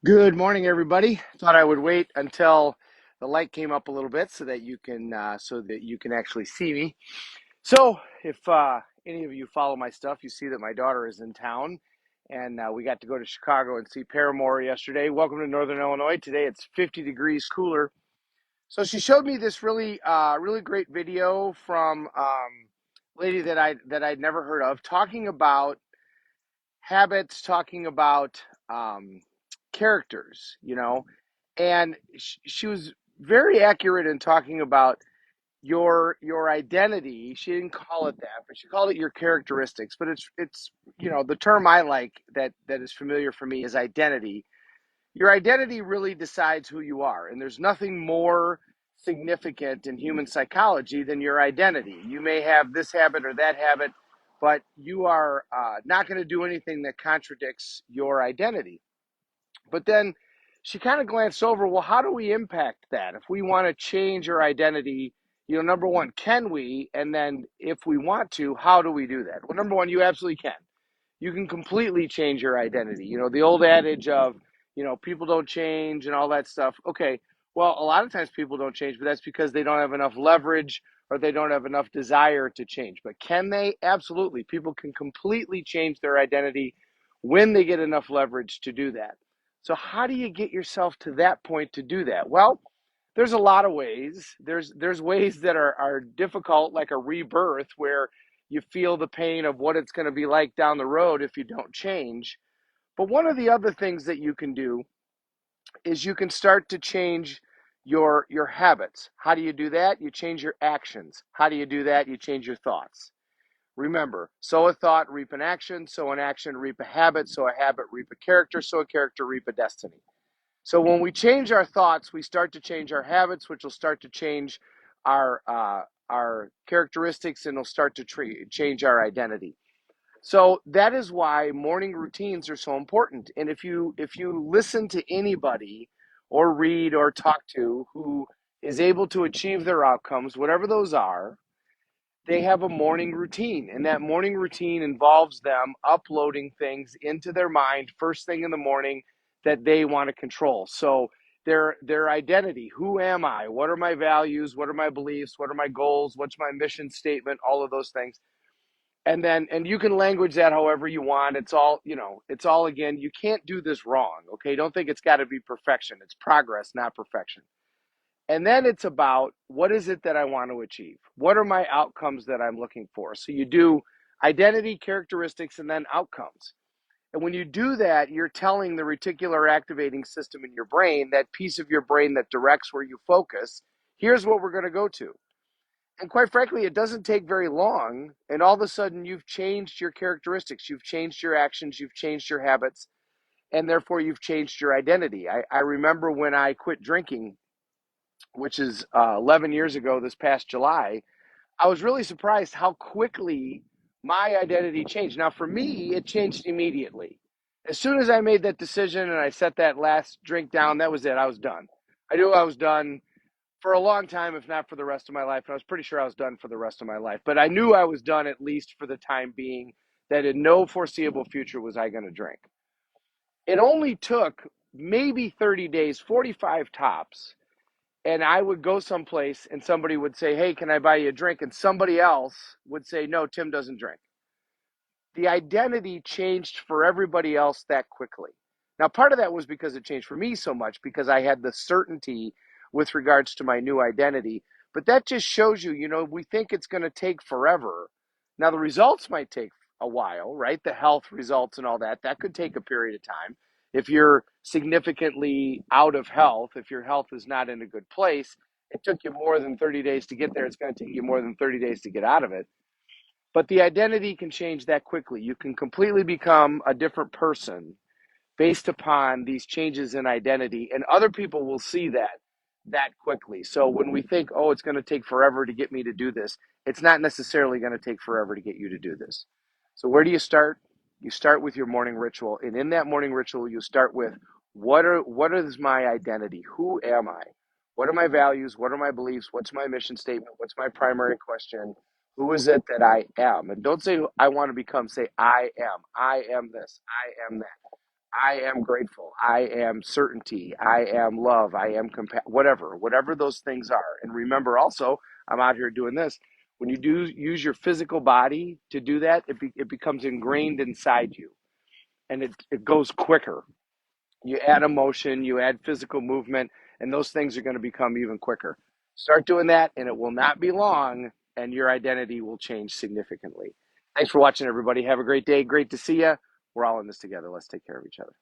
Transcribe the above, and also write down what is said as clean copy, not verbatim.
Good morning, everybody. Thought I would wait until the light came up a little bit so that you can actually see me. So, if any of you follow my stuff, you see that my daughter is in town, and we got to go to Chicago and see Paramore yesterday. Welcome to Northern Illinois. Today it's 50 degrees cooler. So she showed me this really great video from a lady that I'd never heard of, talking about habits, talking about characters, and she was very accurate in talking about your identity. She didn't call it that, but she called it your characteristics. But it's the term I like that is familiar for me is identity. Your identity really decides who you are, and there's nothing more significant in human psychology than your identity. You may have this habit or that habit, but you are not going to do anything that contradicts your identity. But then she kind of glanced over, well, how do we impact that? If we want to change our identity, number one, can we? And then if we want to, how do we do that? Well, number one, you absolutely can. You can completely change your identity. The old adage of, people don't change and all that stuff. Okay, well, a lot of times people don't change, but that's because they don't have enough leverage or they don't have enough desire to change. But can they? Absolutely. People can completely change their identity when they get enough leverage to do that. So how do you get yourself to that point to do that? Well, there's a lot of ways. There's ways that are difficult, like a rebirth, where you feel the pain of what it's going to be like down the road if you don't change. But one of the other things that you can do is you can start to change your habits. How do you do that? You change your actions. How do you do that? You change your thoughts. Remember, sow a thought, reap an action, sow an action, reap a habit, sow a habit, reap a character, sow a character, reap a destiny. So when we change our thoughts, we start to change our habits, which will start to change our characteristics, and will start to change our identity. So that is why morning routines are so important. And if you listen to anybody or read or talk to who is able to achieve their outcomes, whatever those are, they have a morning routine, and that morning routine involves them uploading things into their mind first thing in the morning that they want to control. So their identity, who am I, what are my values, what are my beliefs, what are my goals, what's my mission statement, all of those things. And you can language that however you want. It's all again, you can't do this wrong. Okay, don't think it's got to be perfection. It's progress, not perfection. And then it's about, what is it that I want to achieve? What are my outcomes that I'm looking for? So you do identity, characteristics, and then outcomes. And when you do that, you're telling the reticular activating system in your brain, that piece of your brain that directs where you focus, here's what we're going to go to. And quite frankly, it doesn't take very long. And all of a sudden, you've changed your characteristics, you've changed your actions, you've changed your habits, and therefore you've changed your identity. I remember when I quit drinking, which is 11 years ago this past July, I was really surprised how quickly my identity changed. Now, for me, it changed immediately. As soon as I made that decision and I set that last drink down, that was it. I was done. I knew I was done for a long time, if not for the rest of my life. And I was pretty sure I was done for the rest of my life. But I knew I was done, at least for the time being, that in no foreseeable future was I going to drink. It only took maybe 30 days, 45 tops, and I would go someplace and somebody would say, "Hey, can I buy you a drink?" And somebody else would say, "No, Tim doesn't drink." The identity changed for everybody else that quickly. Now, part of that was because it changed for me so much, because I had the certainty with regards to my new identity. But that just shows you, we think it's going to take forever. Now, the results might take a while, right? The health results and all that, that could take a period of time. If you're significantly out of health, if your health is not in a good place, it took you more than 30 days to get there. It's going to take you more than 30 days to get out of it. But the identity can change that quickly. You can completely become a different person based upon these changes in identity, and other people will see that quickly. So when we think, oh, it's going to take forever to get me to do this, it's not necessarily going to take forever to get you to do this. So where do you start? You start with your morning ritual, and in that morning ritual, you start with, what is my identity? Who am I? What are my values? What are my beliefs? What's my mission statement? What's my primary question? Who is it that I am? And don't say I want to become, say I am. I am this. I am that. I am grateful. I am certainty. I am love. I am whatever those things are. And remember also, I'm out here doing this. When you do use your physical body to do that, it becomes ingrained inside you and it goes quicker. You add emotion, you add physical movement, and those things are going to become even quicker. Start doing that, and it will not be long, and your identity will change significantly. Thanks for watching, everybody. Have a great day. Great to see you. We're all in this together. Let's take care of each other.